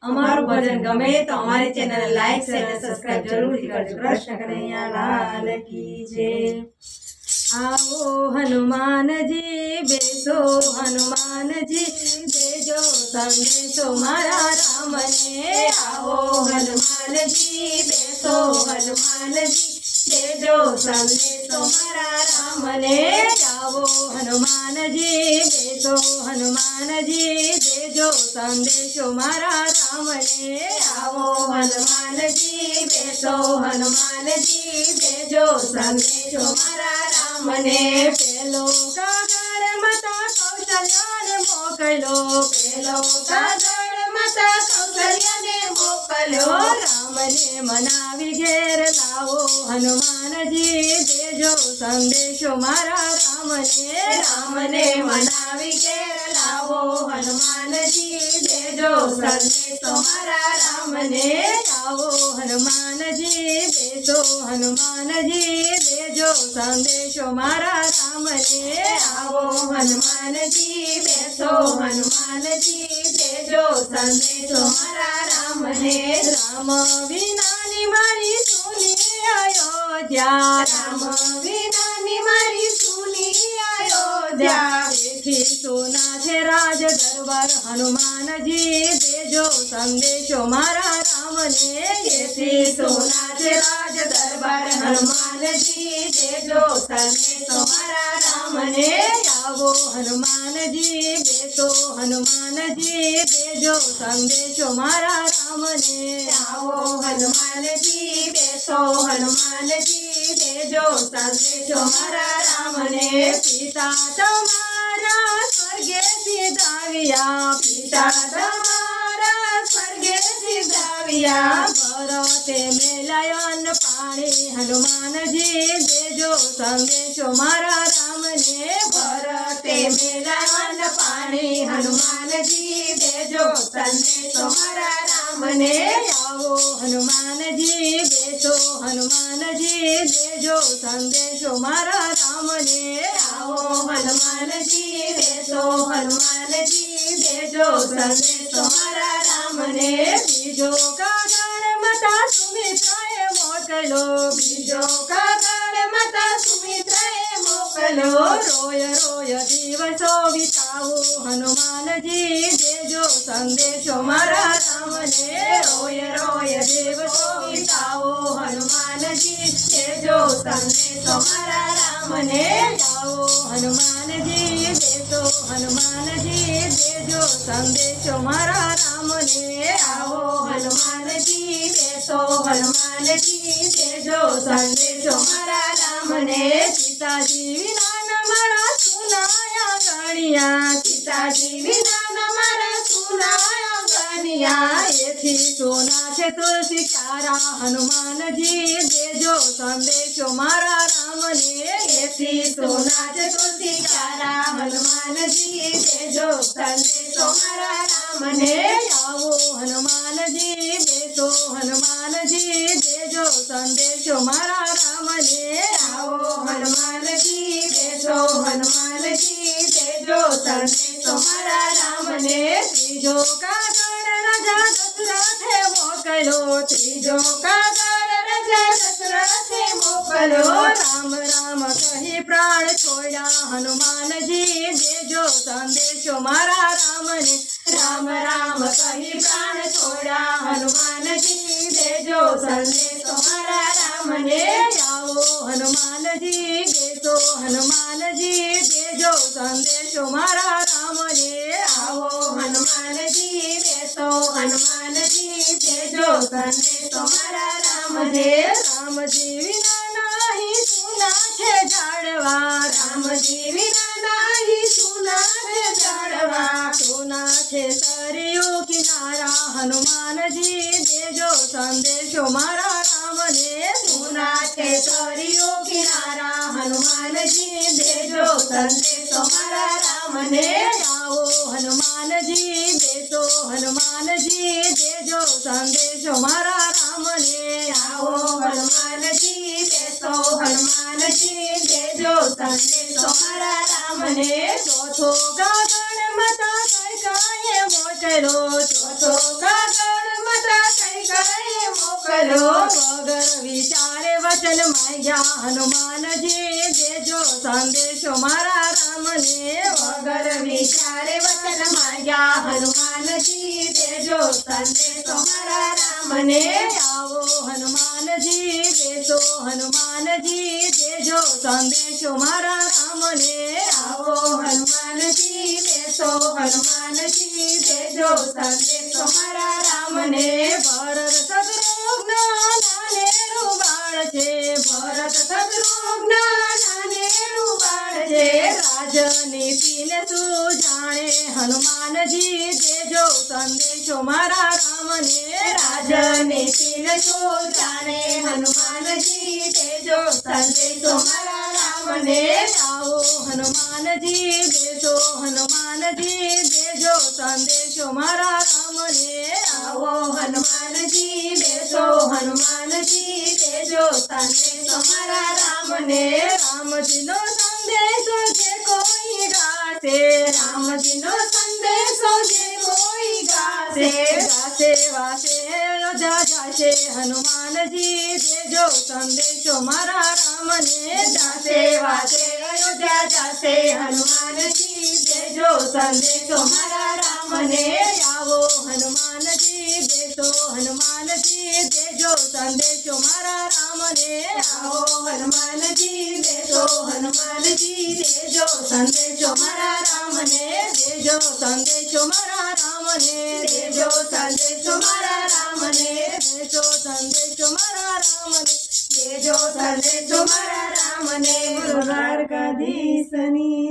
અમારું ભજન ગમે તો અમારી ચેનલને લાઈક શેર અને સબસ્ક્રાઇબ જરૂરથી કરજો। કૃષ્ણ કનૈયા લાલ કી જય। आओ हनुमान जी बेसो हनुमान जी देजो संदेशो मारा राम ने। आओ हनुमान जी बेसो हनुमान जी देजो संदेशो मारा राम ने। आओ हनुमान जी बेसो हनुमान जी देजो संदेशो मारा राम ने। आओ हनुमान जी बेसो हनुमान जी देजो संदेशो मारा राम ने। पेलो कागड़ माता कौशल्या ने मोकलो पेलो कागड़ माता कौशल्या ने मोकलो। राम ने मनावी घेर लावो हनुमान जी देजो संदेशो मारा राम ने। राम ने मनावी घेर लावो हनुमान जी देजो संदेशो मारा राम ने। आओ हनुमान जी बेसो हनुमान जी देजो संदेशो मारा राम ने। आओ हनुमान जी बेसो हनुमान जी देजो संदेशो मारा राम ने। राम विनानी मारी सुनी अयोध्या राम विनानी मारी सुनी अयोध्या। देखी सोना छे राज दरबार हनुमान जी देजो संदेशो मारा राम ने। देखी सोना छे राज दरबार हनुमान जी देजो संदेशो मारा राम ने। आओ हनुमान जी बेसो हनुमान जी देजो संदेशो मारा राम ने। आओ हनुमान जी बेसो हनुमान जी देजो संदेशो मारा राम ने। पिता तमारा स्वर्गे सिधाव्या पिता तमारा स्वर्गे सिधाव्या। भरते मेलायन पाणी हनुमान जी देजो संदेशो मारा राम ने। भरते मेलायन पाणी हनुमान जी देजो संदेशो मारा राम ने। आओ हनुमान जी बेसो हनुमान जी देजो संदेशो मारा राम ने। आओ हनुमान जी बेसो हनुमान जी देजो संदेशो मारा राम ने। बीजो कागड़ माता सुमित्राए मोकलो बीजो कागड़ माता सुमित्राए मोकलो। रोय रोय दिवसो विताओ हनुमान जी देजो संदेशो मारा राम ने। रोय रोय दिवसो विताओ हनुमान जी देजो संदेशो मारा राम ने। आओ हनुमान जी बेसो हनुमान जी देजो संदेशो मारा राम ने। आओ हनुमान जी बेसो हनुमान जी देजो संदेशो मारा राम ने। सीताजी विना न मारा सुनाया गणिया सीताजी विना न मारा सुनाया गणिया। एथी सोना छे तुलसी चारा हनुमान जी देजो संदेशो मारा राम ने। एथी सोना छे तुलसी चारा हनुमान जी देजो संदेशो मारा राम ने। आओ हनुमान जी बेसो हनुमान जी देजो संदेशो मारा राम ने। आओ हनुमान जी बेसो हनुमान जी देजो संदेशो मारा राम ने। तीजो कागड़ राजा दशरथे मोकलो तीजो कागड़ राजा दशरथे मोकलो। राम राम कही प्राण छोड़ा हनुमान जी देजो संदेशो मारा राम ने। राम राम कही प्राण छोड़ा हनुमान जी देजो संदेशो मारा राम ने। आओ हनुमान जी बेसो हनुमान जी देजो संदेशो मारा राम ने। आओ हनुमान जी बेसो हनुमान जी देजो संदेशो मारा राम ने। राम जी विना नाही सुना छे जाड़वा राम जी विना नाही सुना छे जाड़वा। सोना छे सरयू किनारा हनुमान जी देजो संदेशो मारा राम ने। सोना छे सरयू किनारा हनुमान जी देजो संदेशो मारा राम ने। आओ हनुमान जी बेसो हनुमान जी देजो संदेशो मारा राम ने। आओ हनुमान जी बेसो हनुमान जी देजो संदेशो मारा राम ने। चौथो कागड़ माता कैकेयीए मोकलो चौथो कागड़ માંગ્યા હનુમાનજી દેજો સંદેશો મારા રામને વગર વિચારે વચન માંગ્યા હનુમાનજી દેજો સંદેશો મારા રામને આવો હનુમાનજી દેજો હનુમાનજી દેજો સંદેશો મારા રામને આવો હનુમાનજી દેજો હનુમાનજી દેજો સંદેશો મારા રામને ભરત શત્રુઘ્ન નાનેરું બાળ છે ભરત શત્રુઘ્ન નાનેરું બાળ છે રાજનીતિને તું જાણે હનુમાનજી દેજો સંદેશો મારા રામને રાજનીતિને તું જાણે હનુમાનજી દેજો સંદેશો મારા રામને આવો હનુમાનજી દેજો હનુમાનજી દેજો સંદેશો મારા રામને આવો હનુમાનજી દેજો હનુમાનજી દેજો સંદેશો મારા રામને રામજીનો સંદેશો જે કોઈ ગાશે રામજીનો સંદેશો જે કોઈ ગાશે ગાશે વાસે અયોધ્યા જાશે હનુમાનજી દેજો સંદેશો મારા રામને જાશે વાસે અયોધ્યા જાશે હનુમાનજી દેજો સંદેશો મારા રામને આવો હનુમાનજી દેજો હનુમાનજી દેજો સંદેશો મારા રામને આવો હનુમાનજી દેજો હનુમાનજી દેજો સંદેશો મારા રામને દેજો સંદેશો મારા રામને દેજો સંદેશો મારા રામને દેજો સંદેશો મારા રામને દેજો સંદેશો મારા રામને દ્વારકાધીશની